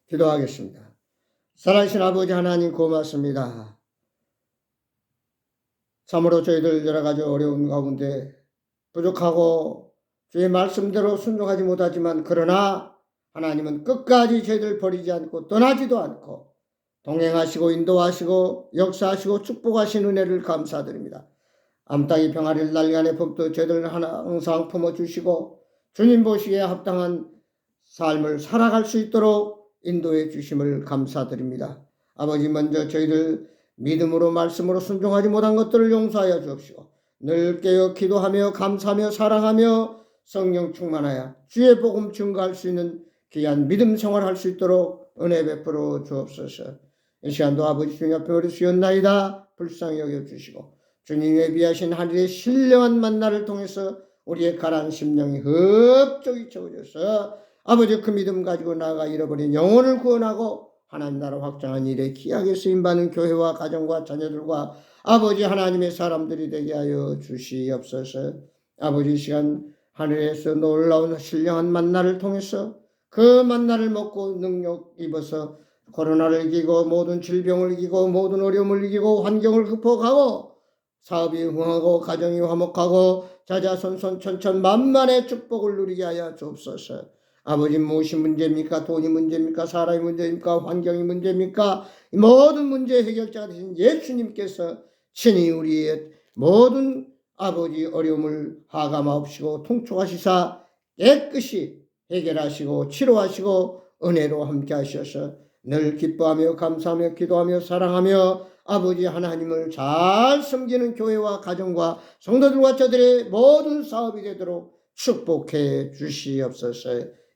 기도하겠습니다. 살아계신 아버지 하나님 고맙습니다. 참으로 저희들 여러 가지 어려운 가운데 부족하고 주의 말씀대로 순종하지 못하지만 그러나 하나님은 끝까지 저희들 버리지 않고 떠나지도 않고 동행하시고 인도하시고 역사하시고 축복하신 은혜를 감사드립니다. 암땅이 평화를 날간의 법도 저희들 항상 품어주시고 주님 보시기에 합당한 삶을 살아갈 수 있도록 인도해 주심을 감사드립니다. 아버지 먼저 저희들 믿음으로 말씀으로 순종하지 못한 것들을 용서하여 주옵시고 늘 깨어 기도하며 감사하며 사랑하며 성령 충만하여 주의 복음 증거할 수 있는 귀한 믿음 생활할 수 있도록 은혜 베풀어 주옵소서. 이 시간도 아버지 주님 앞에 어리수였나이다 불쌍히 여겨주시고 주님의 비하신 하늘의 신령한 만나를 통해서 우리의 가라앉은 심령이 흡족히 채워져서 아버지 그 믿음 가지고 나아가 잃어버린 영혼을 구원하고 하나님 나라 확장한 일에 귀하게 쓰임받는 교회와 가정과 자녀들과 아버지 하나님의 사람들이 되게 하여 주시옵소서. 아버지 시간 하늘에서 놀라운 신령한 만나를 통해서 그 만나를 먹고 능력 입어서 코로나를 이기고 모든 질병을 이기고 모든 어려움을 이기고 환경을 극복하고 사업이 흥하고 가정이 화목하고 자자손손 천천만만의 축복을 누리게 하여 주옵소서. 아버지 무엇이 문제입니까? 돈이 문제입니까? 사람이 문제입니까? 환경이 문제입니까? 모든 문제 해결자가 되신 예수님께서 친히 우리의 모든 아버지 어려움을 하감하옵시고 통촉하시사 깨끗이 해결하시고 치료하시고 은혜로 함께 하셔서 늘 기뻐하며 감사하며 기도하며 사랑하며 아버지 하나님을 잘 섬기는 교회와 가정과 성도들과 저들의 모든 사업이 되도록 축복해 주시옵소서.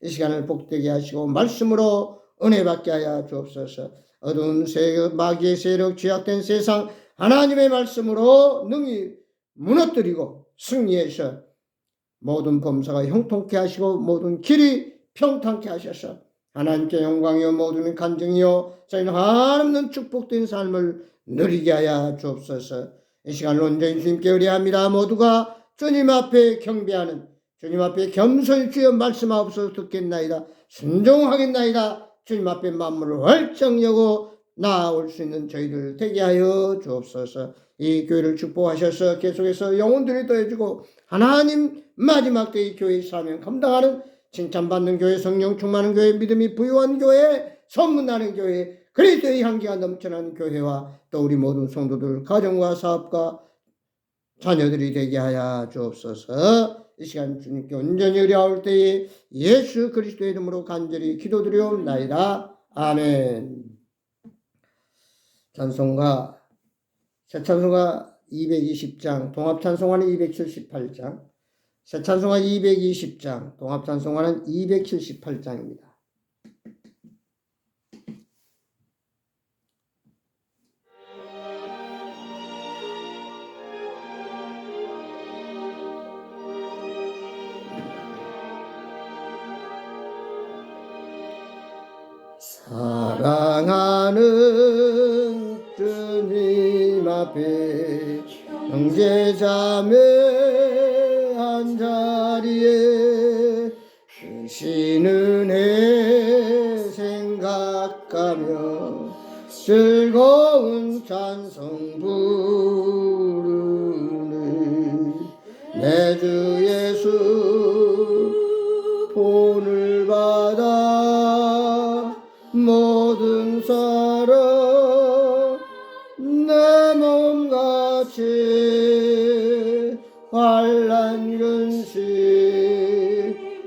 이 시간을 복되게 하시고 말씀으로 은혜 받게 하여 주옵소서. 어두운 세력, 마귀의 세력, 죄악된 세상 하나님의 말씀으로 능히 무너뜨리고 승리해서 모든 범사가 형통케 하시고 모든 길이 평탄케 하셔서 하나님께 영광이요 모든 간증이요 저희는 한없는 축복된 삶을 누리게 하여 주옵소서. 이 시간을 온전히 주님께 의뢰합니다. 모두가 주님 앞에 경배하는 주님 앞에 겸손히 주여 말씀하옵소서 듣겠나이다. 순종하겠나이다. 주님 앞에 만물을 활짝 여고 나아올 수 있는 저희들 되게 하여 주옵소서. 이 교회를 축복하셔서 계속해서 영혼들이 더해지고 하나님 마지막 때의 교회의 사명 감당하는 칭찬받는 교회, 성령 충만한 교회, 믿음이 부유한 교회, 선문하는 교회, 그리스도의 향기가 넘쳐나는 교회와 또 우리 모든 성도들 가정과 사업과 자녀들이 되게 하여 주옵소서. 이 시간 주님께 온전히 의뢰할 때에 예수 그리스도의 이름으로 간절히 기도드리옵나이다. 아멘. 찬송가 새 찬송가 220장, 동합 찬송가는 278장, 새 찬송가 220장, 동합 찬송가는 278장입니다. 사랑하는 주님 앞에 형제자매 한자리에 크신 은혜 생각하며 즐거운 찬송 부르는 내 주 예수 본을 받아 모든 사람 내 몸같이 환난 근심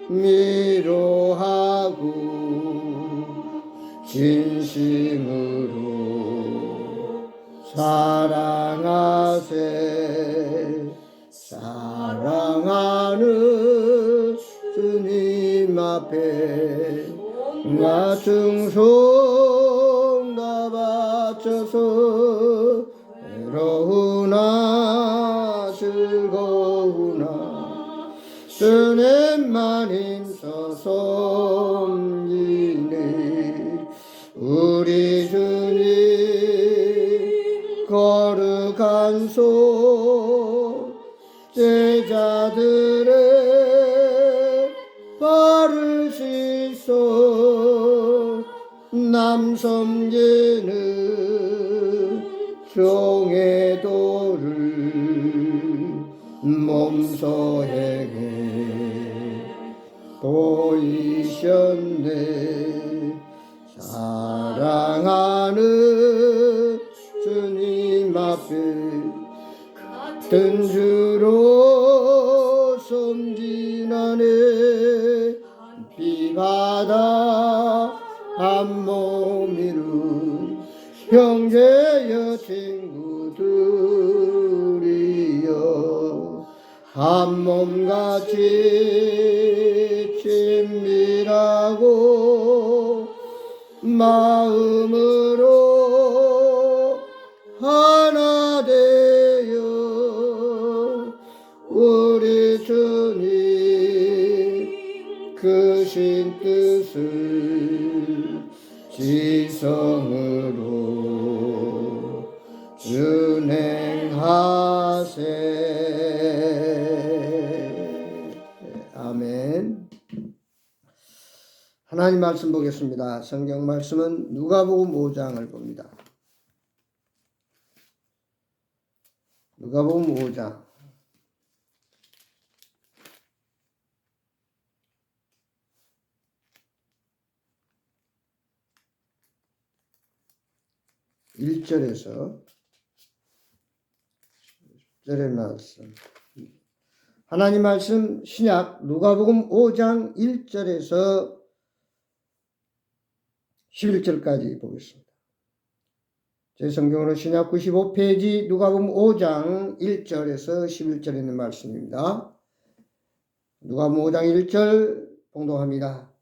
미로하고 진심으로 사랑하세. 사랑하는 주님 앞에 나 충성 다 바쳐서 외로우나 즐거우나 주님만 힘써 섬기네. 우리 주님 거룩한 손 제자들의 발을 씻어 남 섬기는 종의 도를 몸소 행해 보이셨네. 사랑하는 주님 앞에 같은 주로 섬기나네. 비바다 한 몸이루 형제여 친구들이여 한 몸같이 친밀하고 마음으로 하나 되어 우리 주님 크신 뜻을 지성으로 준행하세. 아멘. 하나님 말씀 보겠습니다. 성경 말씀은 누가복음 5장을 봅니다. 누가복음 5장 1절에서 10절의 말씀. 하나님 말씀 신약 누가복음 5장 1절에서 11절까지 보겠습니다. 제 성경으로 신약 95페이지 누가복음 5장 1절에서 11절에 있는 말씀입니다. 누가복음 5장 1절 봉독합니다.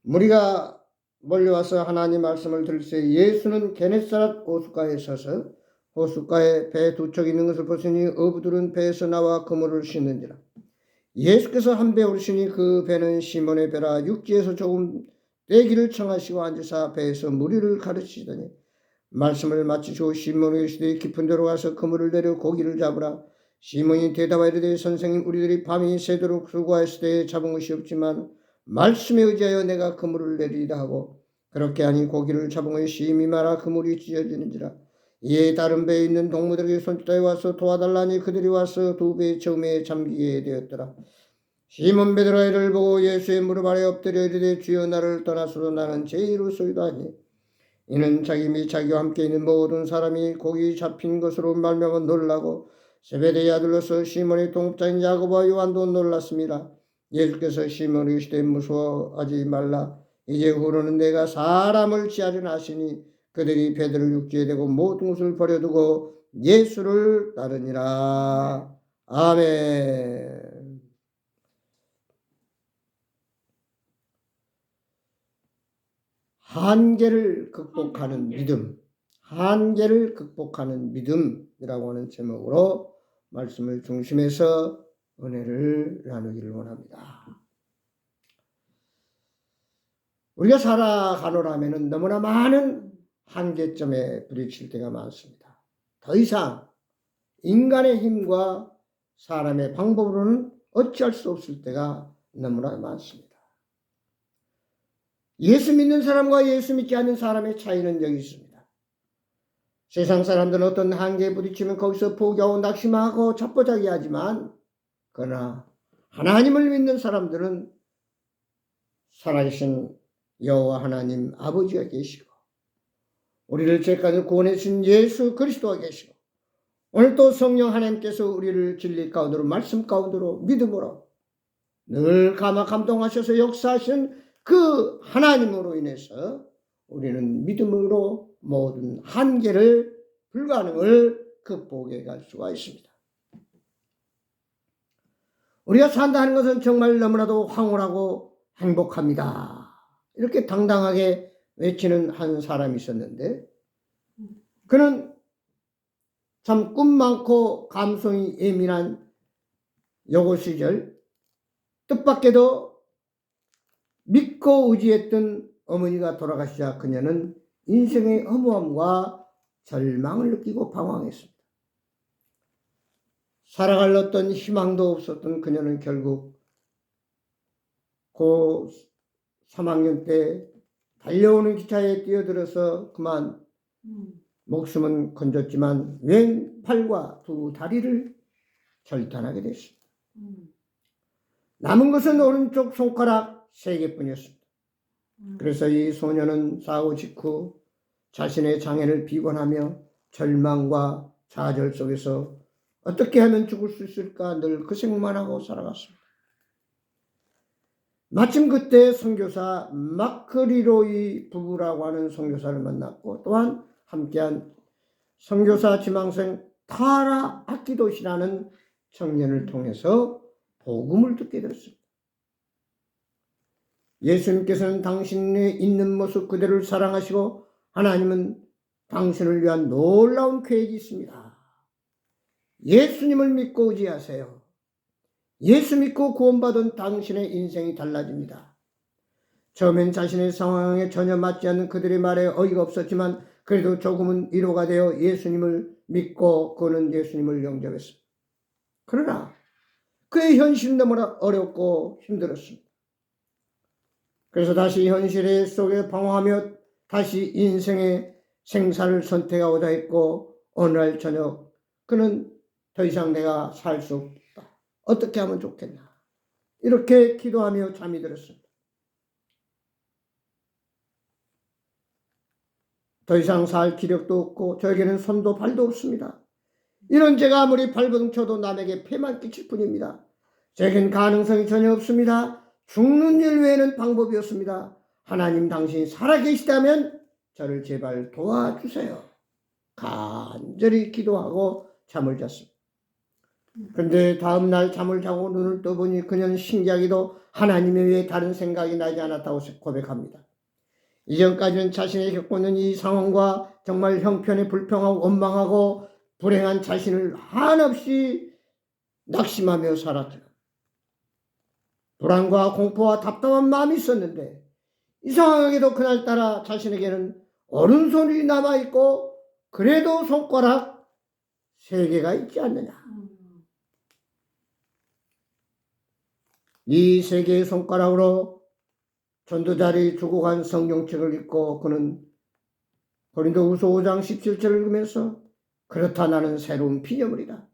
무리가 몰려와서 하나님 말씀을 들을새 예수는 게네사렛 호숫가에 서서 호숫가에 배 두 척 있는 것을 보시니 어부들은 배에서 나와 그물을 씻는지라. 예수께서 한 배 오르시니 그 배는 시몬의 배라. 육지에서 조금 떼기를 청하시고 앉으사 배에서 무리를 가르치시더니 말씀을 마치시고 시몬에게 이르시되 깊은 데로 가서 그물을 내려 고기를 잡으라. 시몬이 대답하여 이르되 선생님, 우리들이 밤이 새도록 수고하였을 때 잡은 것이 없지만 말씀에 의지하여 내가 그물을 내리리라 하고 그렇게 하니 고기를 잡은 것이 심히 많아 그물이 찢어지는지라. 이에 다른 배에 있는 동무들에게 손짓하여 와서 도와달라니 그들이 와서 두 배의 처음에 잠기게 되었더라. 시몬 베드로가 이를 보고 예수의 무릎 아래 엎드려 이르되 주여, 나를 떠나서도 나는 죄인으로소이다 하니 이는 자기 및 자기와 함께 있는 모든 사람이 고기 잡힌 것으로 말미암아 놀라고 세베대의 아들로서 시몬의 동업자인 야고보와 요한도 놀랐습니다. 예수께서 시몬에게 이르시되 무서워하지 말라. 이제 후로는 내가 사람을 취하리라 하시니 그들이 배들을 육지에 대고 모든 것을 버려두고 예수를 따르니라. 아멘. 한계를 극복하는 믿음, 한계를 극복하는 믿음이라고 하는 제목으로 말씀을 중심해서 은혜를 나누기를 원합니다. 우리가 살아가노라면 너무나 많은 한계점에 부딪힐 때가 많습니다. 더 이상 인간의 힘과 사람의 방법으로는 어찌할 수 없을 때가 너무나 많습니다. 예수 믿는 사람과 예수 믿지 않는 사람의 차이는 여기 있습니다. 세상 사람들은 어떤 한계에 부딪히면 거기서 포기하고 낙심하고 자포자기 하지만 그러나 하나님을 믿는 사람들은 살아계신 여호와 하나님 아버지가 계시고 우리를 죄까지 구원해 주신 예수 그리스도가 계시고 오늘 또 성령 하나님께서 우리를 진리 가운데로 말씀 가운데로 믿음으로 늘 감동하셔서 역사하시는 그 하나님으로 인해서 우리는 믿음으로 모든 한계를 불가능을 극복해 갈 수가 있습니다. 우리가 산다는 것은 정말 너무나도 황홀하고 행복합니다. 이렇게 당당하게 외치는 한 사람이 있었는데 그는 참 꿈 많고 감성이 예민한 여고 시절 뜻밖에도 믿고 의지했던 어머니가 돌아가시자 그녀는 인생의 허무함과 절망을 느끼고 방황했습니다. 살아갈 어떤 희망도 없었던 그녀는 결국 고 3학년 때 달려오는 기차에 뛰어들어서 그만 목숨은 건졌지만 왼팔과 두 다리를 절단하게 됐습니다. 남은 것은 오른쪽 손가락 3개뿐이었습니다. 그래서 이 소녀는 사고 직후 자신의 장애를 비관하며 절망과 좌절 속에서 어떻게 하면 죽을 수 있을까 늘 그 생각만 하고 살아갔습니다. 마침 그때 선교사 마크리로이 부부라고 하는 선교사를 만났고 또한 함께한 선교사 지망생 타라 아키도시라는 청년을 통해서 복음을 듣게 되었습니다. 예수님께서는 당신의 있는 모습 그대로를 사랑하시고 하나님은 당신을 위한 놀라운 계획이 있습니다. 예수님을 믿고 의지하세요. 예수 믿고 구원받은 당신의 인생이 달라집니다. 처음엔 자신의 상황에 전혀 맞지 않는 그들의 말에 어이가 없었지만 그래도 조금은 위로가 되어 예수님을 믿고 그는 예수님을 영접했습니다. 그러나 그의 현실은 너무나 어렵고 힘들었습니다. 그래서 다시 현실 속에 방황하며 다시 인생의 생사를 선택하고자 했고 어느 날 저녁 그는 더 이상 내가 살 수 없다. 어떻게 하면 좋겠나. 이렇게 기도하며 잠이 들었습니다. 더 이상 살 기력도 없고 저에게는 손도 발도 없습니다. 이런 제가 아무리 발버둥쳐도 남에게 폐만 끼칠 뿐입니다. 제겐 가능성이 전혀 없습니다. 죽는 일 외에는 방법이 없습니다. 하나님 당신이 살아계시다면 저를 제발 도와주세요. 간절히 기도하고 잠을 잤습니다. 그런데 다음 날 잠을 자고 눈을 떠보니 그녀는 신기하게도 하나님 외에 다른 생각이 나지 않았다고 고백합니다. 이전까지는 자신이 겪고 있는 이 상황과 정말 형편에 불평하고 원망하고 불행한 자신을 한없이 낙심하며 살았죠. 불안과 공포와 답답한 마음이 있었는데 이상하게도 그날따라 자신에게는 오른손이 남아있고 그래도 손가락 3개가 있지 않느냐. 이 3개의 손가락으로 전도자들이 주고 간 성경책을 읽고 그는 고린도후서 5장 17절을 읽으면서 그렇다 나는 새로운 피조물이다.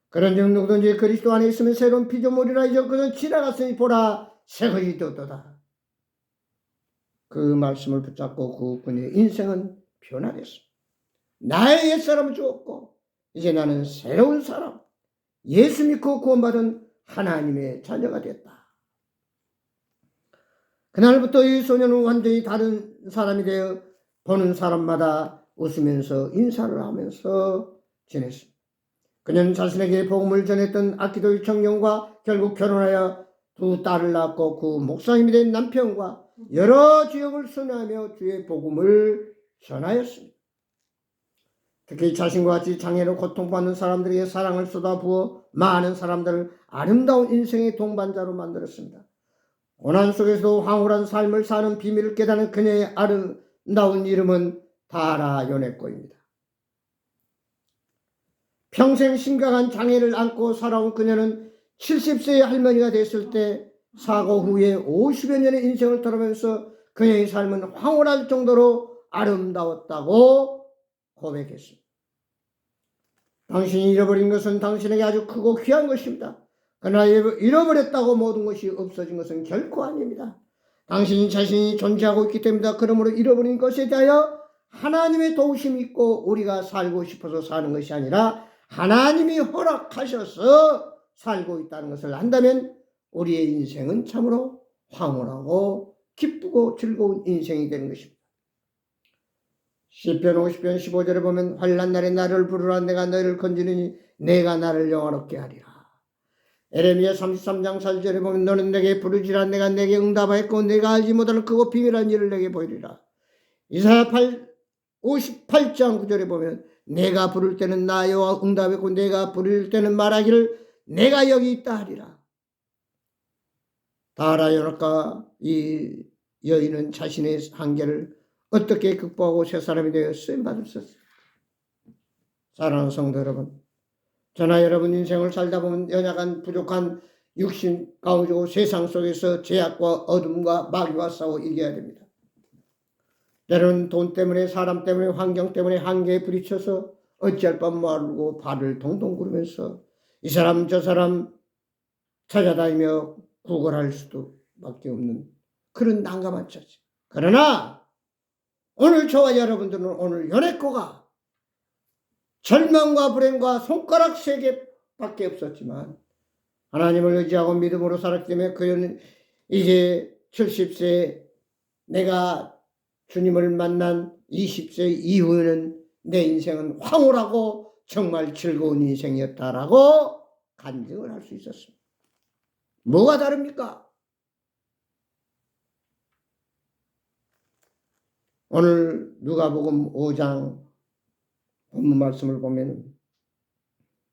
그런 즉 누구든지 그리스도 안에 있으면 새로운 피조물이라 이제 그는 지나갔으니 보라 새것이 되었도다. 그 말씀을 붙잡고 그의 인생은 변화됐습니다. 나의 옛사람은 죽었고 이제 나는 새로운 사람 예수 믿고 구원받은 하나님의 자녀가 됐다. 그날부터 이 소녀는 완전히 다른 사람이 되어 보는 사람마다 웃으면서 인사를 하면서 지냈습니다. 그녀는 자신에게 복음을 전했던 아키도의 청년과 결국 결혼하여 2 딸을 낳고 그 목사님이 된 남편과 여러 지역을 순회하며 주의 복음을 전하였습니다. 특히 자신과 같이 장애로 고통받는 사람들에게 사랑을 쏟아부어 많은 사람들을 아름다운 인생의 동반자로 만들었습니다. 고난 속에서도 황홀한 삶을 사는 비밀을 깨닫는 그녀의 아름다운 이름은 다라 요네코입니다. 평생 심각한 장애를 안고 살아온 그녀는 70세의 할머니가 됐을 때 사고 후에 50여 년의 인생을 돌아보면서 그녀의 삶은 황홀할 정도로 아름다웠다고 고백했습니다. 당신이 잃어버린 것은 당신에게 아주 크고 귀한 것입니다. 그러나 잃어버렸다고 모든 것이 없어진 것은 결코 아닙니다. 당신이 자신이 존재하고 있기 때문이다. 그러므로 잃어버린 것에 대하여 하나님의 도우심이 있고 우리가 살고 싶어서 사는 것이 아니라 하나님이 허락하셔서 살고 있다는 것을 안다면 우리의 인생은 참으로 황홀하고 기쁘고 즐거운 인생이 되는 것입니다. 시편 50편 15절에 보면 환난 날에 나를 부르라 내가 너를 건지느니 내가 나를 영화롭게 하리라. 에레미야 33장 4절에 보면 너는 내게 부르지라 내가 내게 응답하였고 내가 알지 못하는 크고 비밀한 일을 내게 보이리라. 이사야 58장 9절에 보면 내가 부를 때는 나 여호와 응답했고 내가 부를 때는 말하기를 내가 여기 있다 하리라. 다라 요나카 이 여인은 자신의 한계를 어떻게 극복하고 새 사람이 되어 쓰임받을 수 있습니다. 사랑하는 성도 여러분, 저나 여러분 인생을 살다 보면 연약한 부족한 육신 가운데고 세상 속에서 죄악과 어둠과 마귀와 싸워 이겨야 됩니다. 때로는 돈 때문에, 사람 때문에, 환경 때문에 한계에 부딪혀서 어찌할 바 모르고 발을 동동 구르면서 이 사람 저 사람 찾아다니며 구걸할 수도 밖에 없는 그런 난감한 처지. 그러나 오늘 저와 여러분들은 오늘 연애코가 절망과 불행과 손가락 3개밖에 없었지만 하나님을 의지하고 믿음으로 살았기 때문에 그는 이제 70세 내가 주님을 만난 20세 이후에는 내 인생은 황홀하고 정말 즐거운 인생이었다라고 간증을 할 수 있었습니다. 뭐가 다릅니까? 오늘 누가복음 5장 본문 말씀을 보면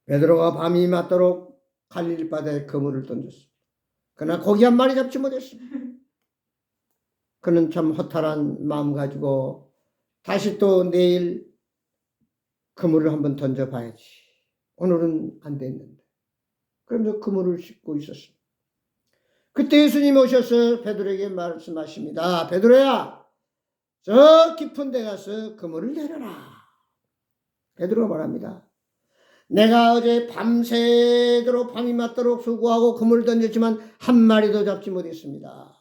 베드로가 밤이 맞도록 갈릴리 바다에 그물을 던졌습니다. 그러나 고기 한 마리 잡지 못했습니다. 그는 참 허탈한 마음 가지고 다시 또 내일 그물을 한번 던져봐야지. 오늘은 안 됐는데. 그러면서 그물을 씻고 있었습니다. 그때 예수님이 오셔서 베드로에게 말씀하십니다. 베드로야, 저 깊은 데 가서 그물을 내려라. 베드로가 말합니다. 내가 어제 밤새도록 밤이 맞도록 수고하고 그물을 던졌지만 한 마리도 잡지 못했습니다.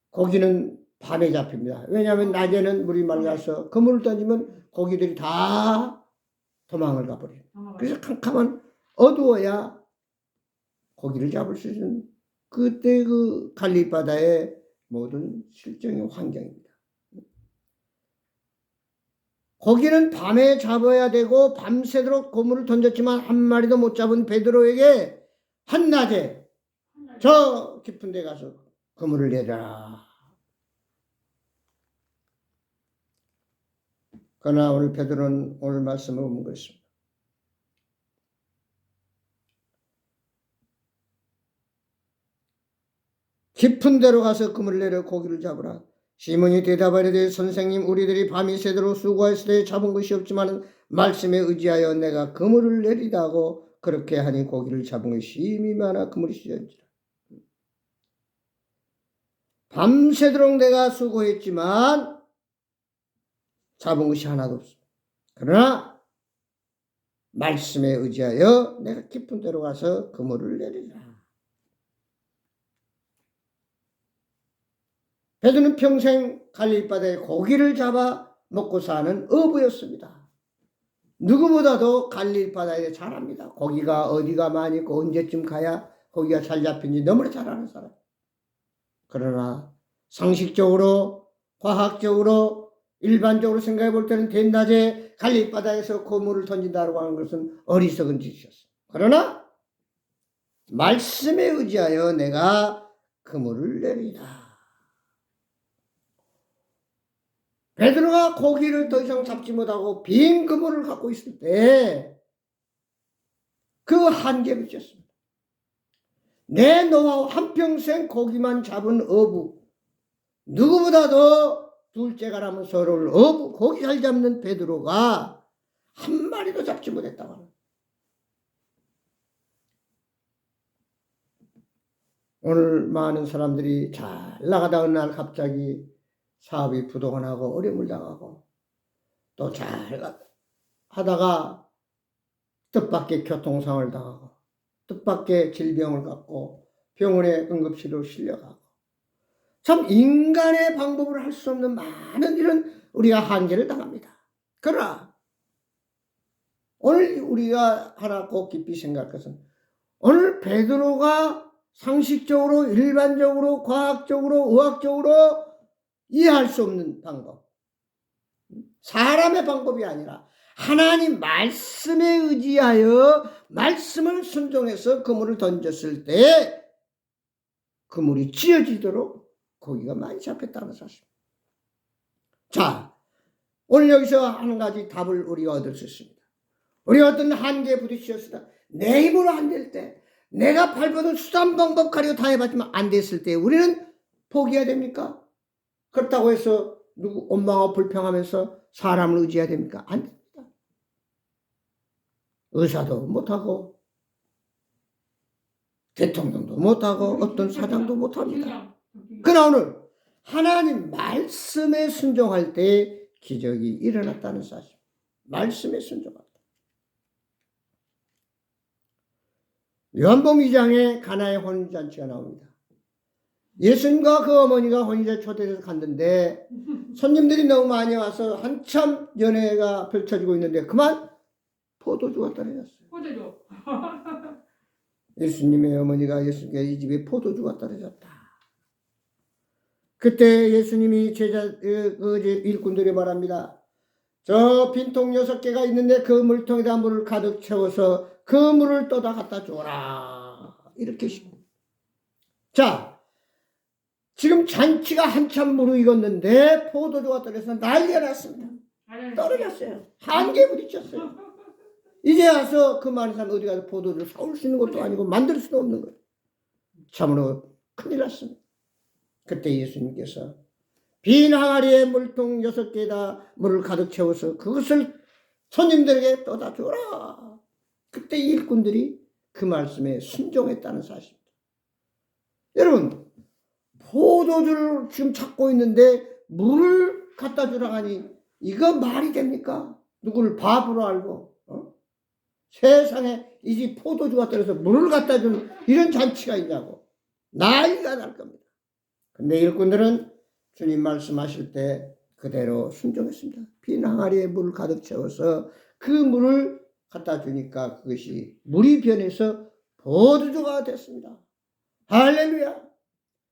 고기는 밤에 잡힙니다. 왜냐하면 낮에는 물이 맑아서 그물을 던지면 고기들이 다 도망을 가버려요. 그래서 캄캄한 어두워야 고기를 잡을 수 있는 그때 그 갈릴리 바다의 모든 실정의 환경입니다. 고기는 밤에 잡아야 되고 밤새도록 그물을 던졌지만 한 마리도 못 잡은 베드로에게 한낮에 저 깊은 데 가서 그물을 내려라. 그러나 오늘 베드로는 오늘 말씀을 보는 것입니다. 깊은 데로 가서 그물을 내려 고기를 잡으라. 시몬이 대답하리되 선생님 우리들이 밤이 새도록 수고했을 때 잡은 것이 없지만 말씀에 의지하여 내가 그물을 내리다 하고 그렇게 하니 고기를 잡은 것이 심히 많아 그물이 찢어지라. 밤새도록 내가 수고했지만 잡은 것이 하나도 없습니다. 그러나 말씀에 의지하여 내가 깊은 데로 가서 그물을 내리라. 베드로는 평생 갈릴리 바다에 고기를 잡아 먹고 사는 어부였습니다. 누구보다도 갈릴리 바다에 잘 압니다. 고기가 어디가 많이 있고 언제쯤 가야 고기가 잘 잡힌지 너무나 잘 아는 사람. 그러나 상식적으로 과학적으로 일반적으로 생각해 볼 때는 대낮에 갈릴리 바다에서 그물을 던진다고 하는 것은 어리석은 짓이었어요. 그러나 말씀에 의지하여 내가 그물을 내리라. 베드로가 고기를 더 이상 잡지 못하고 빈 그물을 갖고 있을 때 그 한계에 미쳤습니다. 내 노하우 한평생 고기만 잡은 어부, 누구보다도 둘째가라면 서로를 어부, 고기 잘 잡는 베드로가 한 마리도 잡지 못했다고 합니다. 오늘 많은 사람들이 잘 나가다 어느 날 갑자기 사업이 부도가 어려움을 당하고 또 잘 하다가 뜻밖의 교통상을 당하고 뜻밖의 질병을 갖고 병원에 응급실로 실려가고 참 인간의 방법으로 할 수 없는 많은 일은 우리가 한계를 당합니다. 그러나 오늘 우리가 하나 꼭 깊이 생각할 것은 오늘 베드로가 상식적으로 일반적으로 과학적으로 의학적으로 이해할 수 없는 방법, 사람의 방법이 아니라 하나님 말씀에 의지하여 말씀을 순종해서 그물을 던졌을 때 그물이 찢어지도록 고기가 많이 잡혔다는 사실. 자, 오늘 여기서 한 가지 답을 우리가 얻을 수 있습니다. 우리가 어떤 한계에 부딪혔으나 내 힘으로 안 될 때, 내가 밟아둔 수단 방법 가리고 다 해봤지만 안 됐을 때 우리는 포기해야 됩니까? 그렇다고 해서 누구 원망하고 불평하면서 사람을 의지해야 됩니까? 안 됩니다. 의사도 못하고 대통령도 못하고 어떤 사장도 못합니다. 그러나 오늘 하나님 말씀에 순종할 때 기적이 일어났다는 사실. 말씀에 순종한다. 요한복음 2장에 가나의 혼인잔치가 나옵니다. 예수님과 그 어머니가 혼인잔치 초대해서 갔는데 손님들이 너무 많이 와서 한참 연회가 펼쳐지고 있는데 그만 포도주가 떨어졌어요. 포도주. 예수님의 어머니가 예수님께 이 집에 포도주가 떨어졌다. 그때 예수님이 일꾼들이 말합니다. 저 빈통 6개가 있는데 그 물통에다 물을 가득 채워서 그 물을 떠다 갖다 줘라. 이렇게 시고. 자, 지금 잔치가 한참 무르익었는데 포도주가 떨어져서 난리가 났습니다. 떨어졌어요. 한개 부딪혔어요. 이제 와서 그 많은 사람 어디 가서 포도주를 사올 수 있는 것도 아니고 만들 수도 없는 거예요. 참으로 큰일 났습니다. 그때 예수님께서 빈 항아리에 물통 6개에다 물을 가득 채워서 그것을 손님들에게 떠다 줘라. 그때 일꾼들이 그 말씀에 순종했다는 사실입니다. 여러분, 포도주를 지금 찾고 있는데 물을 갖다 주라 하니 이거 말이 됩니까? 누구를 바보로 알고 세상에 이 집 포도주가 떨어져서 물을 갖다 주는 이런 잔치가 있냐고 난리가 날 겁니다. 근데 일꾼들은 주님 말씀하실 때 그대로 순종했습니다. 빈 항아리에 물을 가득 채워서 그 물을 갖다 주니까 그것이 물이 변해서 포도주가 됐습니다. 할렐루야.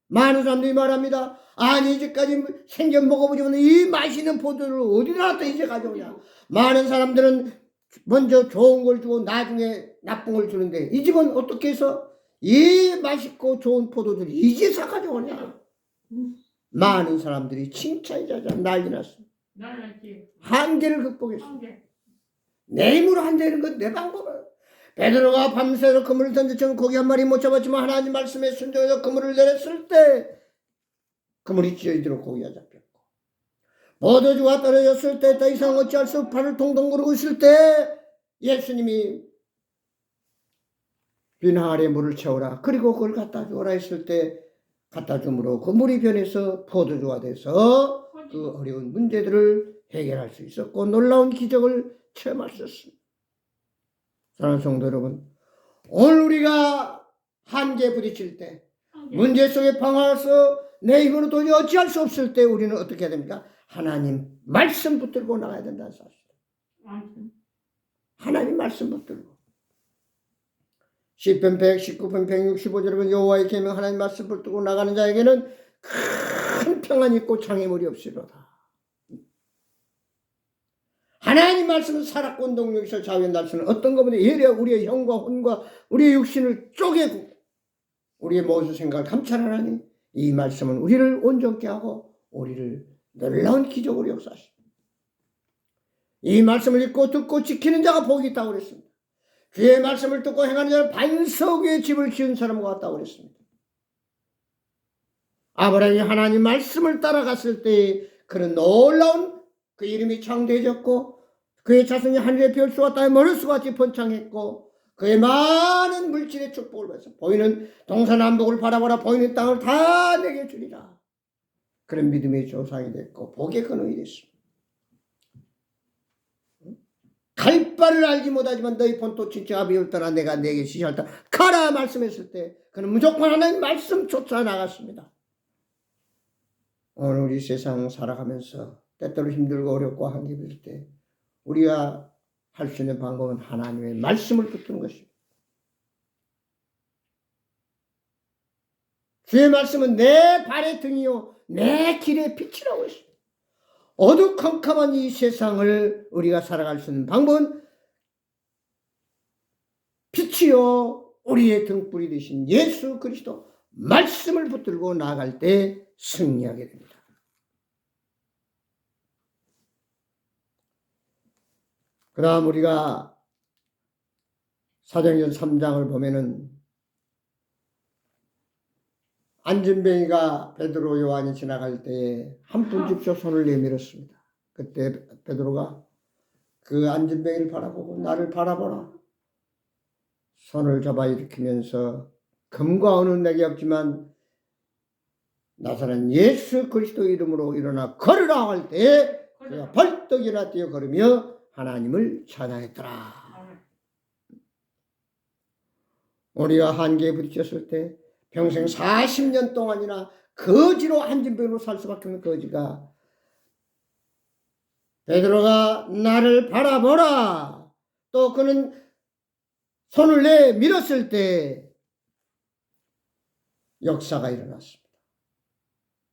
많은 사람들이 말합니다. 아니 이제까지 생겨 먹어보지만 이 맛있는 포도를 어디다 또 이제 가져오냐. 많은 사람들은 먼저 좋은 걸 주고 나중에 나쁜 걸 주는데 이 집은 어떻게 해서 이 맛있고 좋은 포도주를 이제서 가져오냐. 많은 사람들이 칭찬이자자 난리 났습니다. 한계를 극복했습니다. 내 힘으로 한다는 건 내 방법은. 베드로가 밤새도록 그물을 던졌지만 고기 한 마리 못 잡았지만 하나님 말씀에 순종해서 그물을 내렸을 때 그물이 찢어지도록 고기가 잡혔고 포도주가 떨어졌을 때 더 이상 어찌할 수 없이 발을 동동 구르고 있을 때 예수님이 빈 항아리에 물을 채우라 그리고 그걸 갖다 주어라 했을 때 갖다 줌으로 그 물이 변해서 포도주가 돼서 그 어려운 문제들을 해결할 수 있었고 놀라운 기적을 체험할 수 있었습니다. 사랑하는 성도 여러분, 오늘 우리가 한계에 부딪힐 때 문제 속에 방황해서 내 힘으로 도저히 어찌할 수 없을 때 우리는 어떻게 해야 됩니까? 하나님 말씀 붙들고 나가야 된다는 사실. 하나님 말씀 붙들고. 시편 119편 165절에 여호와의 계명 하나님 말씀 붙들고 나가는 자에게는 큰 평안이 있고 장애물이 없으리로다. 하나님 말씀은 살았고 운동력에서 자유한 날수는 어떤 것보다 예리하 우리의 형과 혼과 우리의 육신을 쪼개고 우리의 모든 생각을 감찰하나니 이 말씀은 우리를 온전케 하고 우리를 놀라운 기적으로 역사하십니다. 이 말씀을 읽고 듣고 지키는 자가 복이 있다고 그랬습니다. 주의 말씀을 듣고 행하는 자는 반석 위에 집을 지은 사람과 같다고 그랬습니다. 아브라함이 하나님 말씀을 따라갔을 때 그는 놀라운 그 이름이 창대해졌고 그의 자손이 하늘의 별수와 땅의 머릿수같이 번창했고 그의 많은 물질의 축복을 받아서 보이는 동서남북을 바라보라 보이는 땅을 다 내게 주리라. 그런 믿음의 조상이 됐고 복의 근원이 됐습니다. 갈 바를 알지 못하지만 너희 본토 친척아 비올 떠나 내가 내게 지시할다 가라 말씀했을 때 그는 무조건 하나님 말씀 쫓아 나갔습니다. 오늘 우리 세상 살아가면서 때때로 힘들고 어렵고 한계 부릴 때 우리가 할 수 있는 방법은 하나님의 말씀을 붙드는 것입니다. 주의 말씀은 내 발의 등이요 내 길의 빛이라고 했습니다. 어두컴컴한 이 세상을 우리가 살아갈 수 있는 방법은 빛이요 우리의 등불이 되신 예수 그리스도 말씀을 붙들고 나아갈 때 승리하게 됩니다. 그 다음 우리가 사도행전 3장을 보면은 안진뱅이가 베드로 요한이 지나갈 때에 한 푼 줍쇼 손을 내밀었습니다. 그때 베드로가 그 안진뱅이를 바라보고 나를 바라보라. 손을 잡아 일으키면서 금과 은은 내게 없지만 나사렛 예수 그리스도 이름으로 일어나 걸으라 할 때에 그가 벌떡 일어나 뛰어 걸으며 하나님을 찬양했더라. 우리가 한계에 부딪혔을 때 평생 40년 동안이나 거지로 한진병으로 살 수밖에 없는 거지가 베드로가 나를 바라보라. 또 그는 손을 내 밀었을 때 역사가 일어났습니다.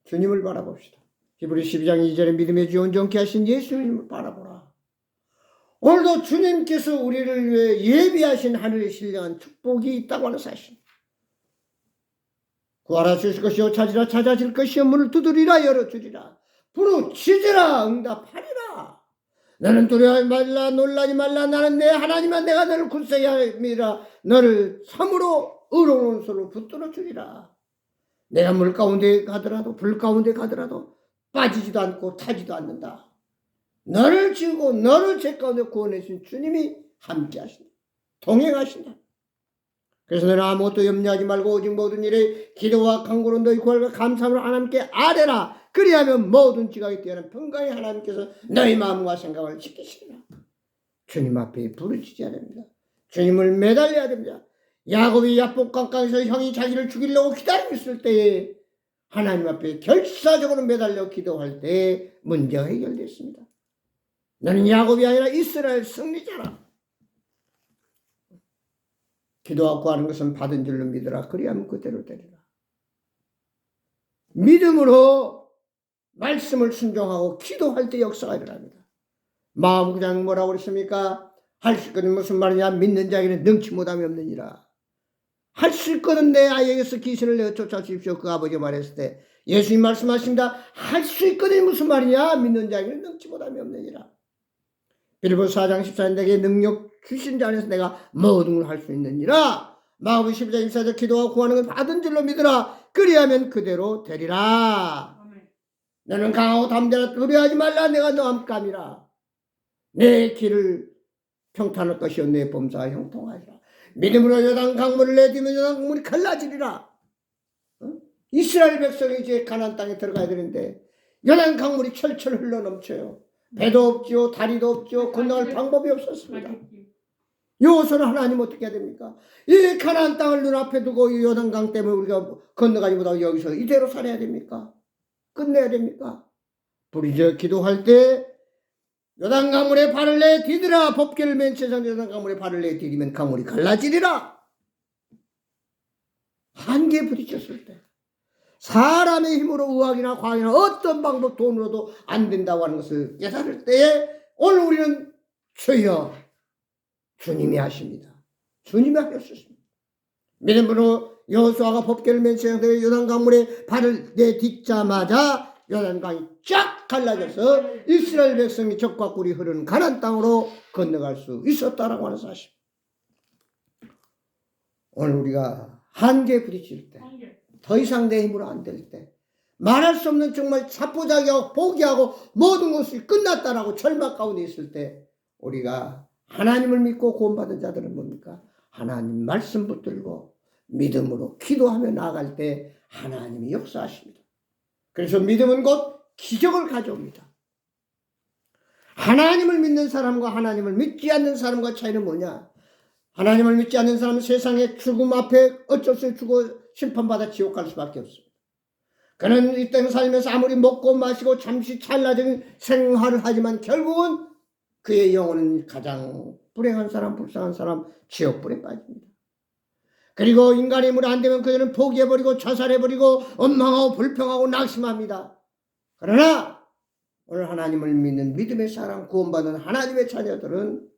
주님을 바라봅시다. 히브리 12장 2절에 믿음의 주 온전케 하신 예수님을 바라보라. 오늘도 주님께서 우리를 위해 예비하신 하늘의 신령한 축복이 있다고 하는 사실. 구하라 주실 것이요 찾으라 찾아질 것이요 문을 두드리라 열어주리라. 부르짖으라 응답하리라. 너는 두려워하지 말라 놀라지 말라. 나는 내 하나님아 내가 너를 굳세게 함이라. 너를 참으로 의로운 손으로 붙들어 주리라. 내가 물 가운데 가더라도 불 가운데 가더라도 빠지지도 않고 타지도 않는다. 너를 지우고 너를 죄 가운데 구원해주신 주님이 함께 하신다. 동행하신다. 그래서 너는 아무것도 염려하지 말고 오직 모든 일에 기도와 간구로 너희 구할과 감사함으로 하나님께 아뢰라. 그리하면 모든 지각에 뛰어난 평강의 하나님께서 너희 마음과 생각을 지키시리라. 주님 앞에 부르짖어야 됩니다. 주님을 매달려야 됩니다. 야곱이 야복 강가에서 형이 자기를 죽이려고 기다리고 있을 때에 하나님 앞에 결사적으로 매달려 기도할 때에 문제가 해결됐습니다. 너는 야곱이 아니라 이스라엘 승리자라. 기도하고 구하는 것은 받은 줄로 믿으라. 그리하면 그대로 되리라. 믿음으로 말씀을 순종하고 기도할 때 역사가 일어납니다. 마음 그냥 뭐라고 그랬습니까? 할 수 있거든 무슨 말이냐? 믿는 자에게는 능치 못함이 없느니라. 할 수 있거든 내 아이에게서 귀신을 내어 쫓아주십시오. 그 아버지 말했을 때 예수님 말씀하십니다. 할 수 있거든 무슨 말이냐? 믿는 자에게는 능치 못함이 없느니라. 빌립보서 4장 14절 내게 능력 주신 자 안에서 내가 모든 걸 할 수 있느니라. 마가복음 12장 14절 기도하고 구하는 건 받은 줄로 믿으라. 그리하면 그대로 되리라. 너는 강하고 담대하라. 두려워하지 말라. 내가 너와 함께함이라. 내 길을 평탄할 것이요 내 범사가 형통하리라. 믿음으로 요단 강물을 내디면 요단 강물이 갈라지리라. 이스라엘 백성이 이제 가나안 땅에 들어가야 되는데 요단 강물이 철철 흘러넘쳐요. 배도 없지요, 다리도 없지요, 건너갈 방법이 없었습니다. 여기서는 하나님 어떻게 해야 됩니까? 이 가나안 땅을 눈앞에 두고 이 요단강 때문에 우리가 건너가지 못하고 여기서 이대로 살아야 됩니까? 끝내야 됩니까? 부르짖어 기도할 때 요단강물에 발을 내 디디라. 법궤를 맨 세상 요단강물에 발을 내 디디면 강물이 갈라지리라. 한계에 부딪혔을 때 사람의 힘으로 의학이나 과학이나 어떤 방법 돈으로도 안 된다고 하는 것을 깨달을 때에 오늘 우리는 주여 주님이 하십니다. 주님이 하셨습니다. 믿음으로 여호수아가 법궤를 맨 세상에 요단강물에 발을 내딛자마자 요단강이 쫙 갈라져서 이스라엘 백성이 적과 꿀이 흐르는 가나안 땅으로 건너갈 수 있었다라고 하는 사실. 오늘 우리가 한계에 부딪힐 때 더 이상 내 힘으로 안 될 때 말할 수 없는 정말 자포자기하고 포기하고 모든 것이 끝났다라고 절망 가운데 있을 때 우리가 하나님을 믿고 구원받은 자들은 뭡니까? 하나님 말씀 붙들고 믿음으로 기도하며 나아갈 때 하나님이 역사하십니다. 그래서 믿음은 곧 기적을 가져옵니다. 하나님을 믿는 사람과 하나님을 믿지 않는 사람과 차이는 뭐냐? 하나님을 믿지 않는 사람은 세상의 죽음 앞에 어쩔 수 없이 죽어 심판받아 지옥 갈 수밖에 없습니다. 그는 이 땅 살면서 아무리 먹고 마시고 잠시 찰나적인 생활을 하지만 결국은 그의 영혼은 가장 불행한 사람, 불쌍한 사람, 지옥불에 빠집니다. 그리고 인간의 힘으로 안 되면 그들은 포기해버리고 자살해버리고 원망하고 불평하고 낙심합니다. 그러나 오늘 하나님을 믿는 믿음의 사람, 구원받은 하나님의 자녀들은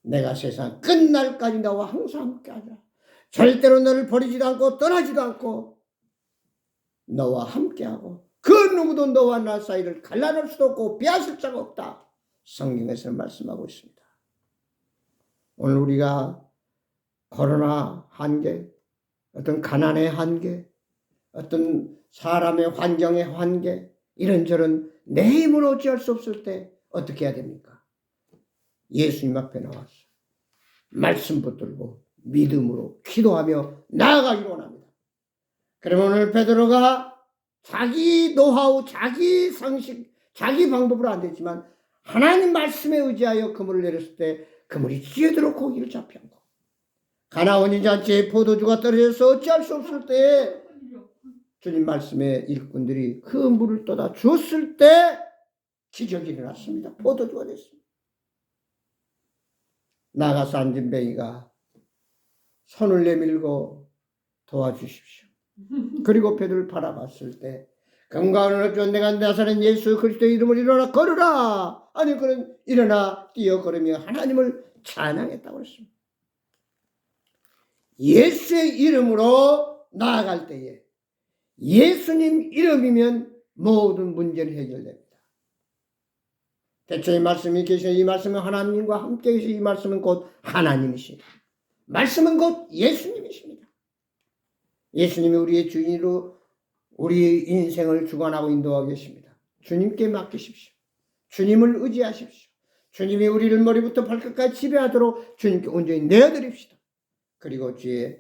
내가 세상 끝날까지 나와 항상 함께하리라. 절대로 너를 버리지도 않고 떠나지도 않고 너와 함께하고 그 누구도 너와 나 사이를 갈라낼 수도 없고 빼앗을 자가 없다. 성경에서는 말씀하고 있습니다. 오늘 우리가 코로나 한계, 어떤 가난의 한계, 어떤 사람의 환경의 한계, 이런저런 내 힘으로 어찌할 수 없을 때 어떻게 해야 됩니까? 예수님 앞에 나와서 말씀 붙들고 믿음으로 기도하며 나아가기로 원합니다. 그러면 오늘 베드로가 자기 노하우, 자기 상식, 자기 방법으로 안 되지만 하나님 말씀에 의지하여 그물을 내렸을 때 그물이 찌어들어 고기를 잡혀 거. 가나원인 잔치에 포도주가 떨어져서 어찌할 수 없을 때 주님 말씀에 일꾼들이 그 물을 떠다 주었을 때 기적이 일어났습니다. 포도주가 됐습니다. 나가서 앉은 뱅이가 손을 내밀고 도와주십시오. 그리고 베드로를 바라봤을 때 건강을 얻죠. 내가 나사렛 예수 그리스도의 이름을 일어나 걸으라. 아니 그는 일어나 뛰어 걸으며 하나님을 찬양했다고 했습니다. 예수의 이름으로 나아갈 때에 예수님 이름이면 모든 문제는 해결됩니다. 대초의 말씀이 계시는 이 말씀은 하나님과 함께 계신 이 말씀은 곧 하나님이십니다. 말씀은 곧 예수님이십니다. 예수님이 우리의 주인으로 우리 인생을 주관하고 인도하고 계십니다. 주님께 맡기십시오. 주님을 의지하십시오. 주님이 우리를 머리부터 발끝까지 지배하도록 주님께 온전히 내어드립시다. 그리고 주의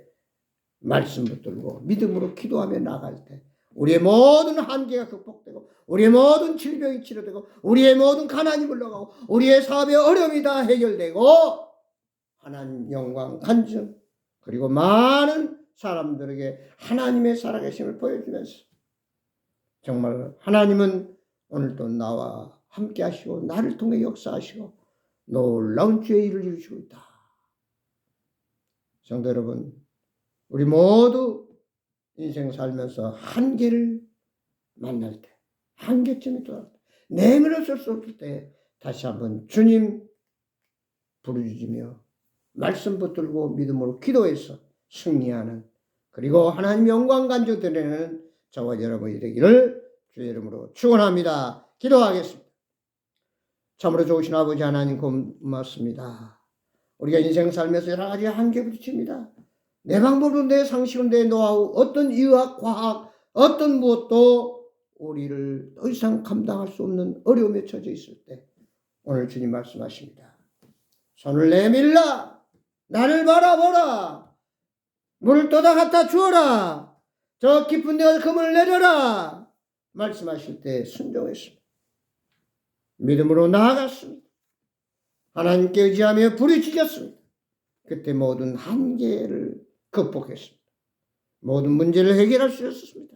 말씀 붙들고 믿음으로 기도하며 나갈 때 우리의 모든 한계가 극복되고 우리의 모든 질병이 치료되고 우리의 모든 가난이 물러가고 우리의 사업의 어려움이 다 해결되고 하나님 영광 간증 그리고 많은 사람들에게 하나님의 살아계심을 보여주면서 정말 하나님은 오늘도 나와 함께 하시고 나를 통해 역사하시고 놀라운 주의 일을 이루시고 있다. 성도 여러분, 우리 모두 인생 살면서 한계를 만날 때, 한계점이 돌아올 때, 내면을 쓸 수 없을 때 다시 한번 주님 부르짖으며 말씀 붙들고 믿음으로 기도해서 승리하는 그리고 하나님 영광 간증 드리는 저와 여러분이 되기를 주의 이름으로 축원합니다. 기도하겠습니다. 참으로 좋으신 아버지 하나님 고맙습니다. 우리가 인생 살면서 여러 가지 한계 부딪힙니다. 내 방법은 내 상식은 내 노하우 어떤 의학 과학 어떤 무엇도 우리를 더 이상 감당할 수 없는 어려움에 처져 있을 때 오늘 주님 말씀하십니다. 손을 내밀라 나를 바라보라 물을 떠다 갖다 주어라 저 깊은 데가 그물을 내려라 말씀하실 때 순종했습니다. 믿음으로 나아갔습니다. 하나님께 의지하며 부르짖었습니다. 그때 모든 한계를 극복했습니다. 모든 문제를 해결할 수 있었습니다.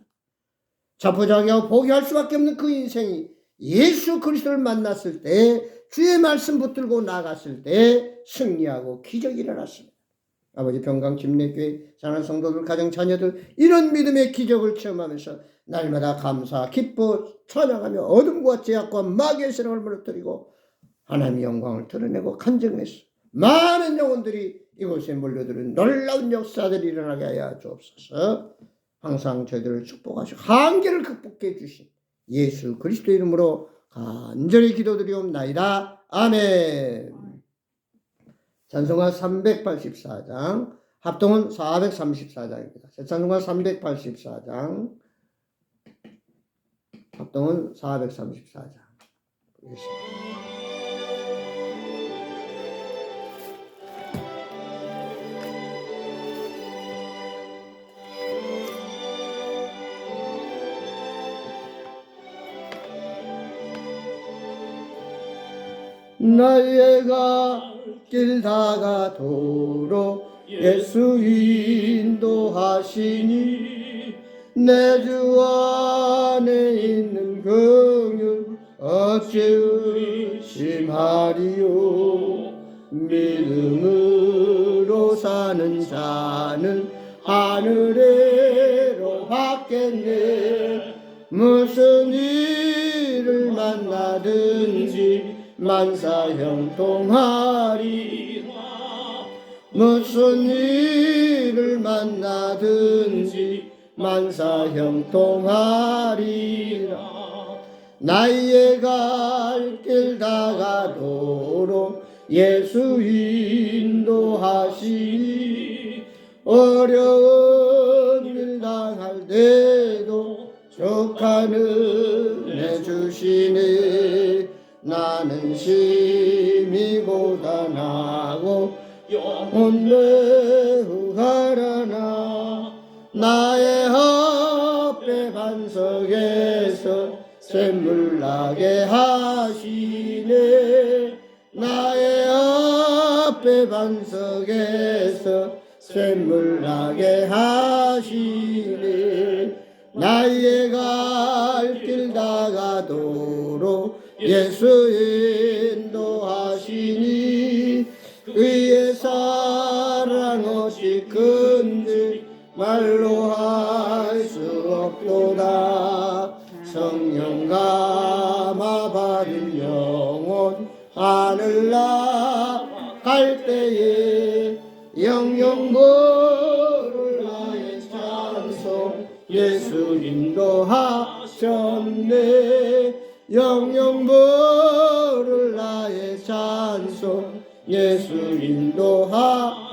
자포자기하고 포기할 수밖에 없는 그 인생이 예수 그리스도를 만났을 때 주의 말씀 붙들고 나갔을 때 승리하고 기적이 일어났습니다. 아버지 평강침례교회 사랑하는 성도들 가정 자녀들 이런 믿음의 기적을 체험하면서 날마다 감사 기뻐 찬양하며 어둠과 제약과 마귀의 세력을 무너뜨리고 하나님의 영광을 드러내고 간증했어. 많은 영혼들이 이곳에 몰려드는 놀라운 역사들이 일어나게 하여 주옵소서. 항상 저희들을 축복하시고 한계를 극복해 주신 예수 그리스도 이름으로 간절히 기도드리옵나이다. 아멘. 찬송가 384장 합동은 434장입니다. 찬송가 384장 합동은 434장 보겠습니다. 나의 갈 길 다가도록 예수 인도하시니 내 주 안에 있는 긍휼 어찌 의심하리요. 믿음으로 사는 자는 하늘에로 받겠네. 무슨 일을 만나든지 만사 형통하리라. 무슨 일을 만나든지 만사 형통하리라. 나의 갈 길 다가도록 예수 인도하시니 어려운 일 당할 때도 족한 은혜 주시네. 나는 심히 고단하고 영혼 매우 가라나 나의 반석에서 샘물 나게 하시네. 나의 앞에 반석에서 샘물 나게 하시네. 나의 갈 길 다가도록 예수 인도하시니 그의 사랑 어찌 큰지 말로 할 수 없도다. 성령 감화 받은 영혼 하늘 나갈 때에 영영 부를 나의 찬송 예수 인도하셨네. 영영 부를 나의 찬송 예수 인도하셨네.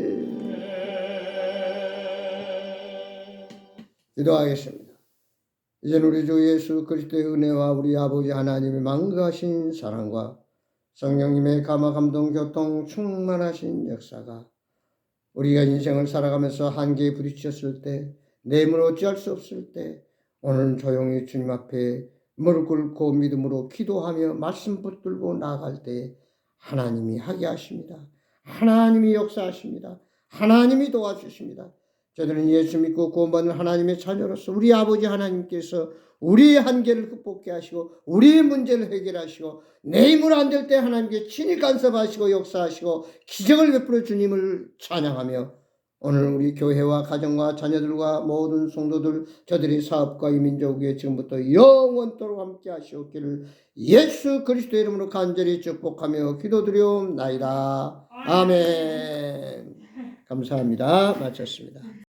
아멘. 기도하겠습니다. 이제는 우리 주 예수 그리스도의 은혜와 우리 아버지 하나님의 만거하신 사랑과 성령님의 감화 감동 교통 충만하신 역사가 우리가 인생을 살아가면서 한계에 부딪혔을 때, 내물 어찌할 수 없을 때 오늘은 조용히 주님 앞에 무릎 꿇고 믿음으로 기도하며 말씀 붙들고 나아갈 때 하나님이 하게 하십니다. 하나님이 역사하십니다. 하나님이 도와주십니다. 저들은 예수 믿고 구원받는 하나님의 자녀로서 우리 아버지 하나님께서 우리의 한계를 극복해 하시고 우리의 문제를 해결하시고 내 힘으로 안 될 때 하나님께 친히 간섭하시고 역사하시고 기적을 베풀어 주님을 찬양하며 오늘 우리 교회와 가정과 자녀들과 모든 성도들 저들의 사업과 이 민족 위에 지금부터 영원토록 함께 하시옵기를 예수 그리스도의 이름으로 간절히 축복하며 기도드리옵나이다. 아멘. 감사합니다. 마쳤습니다.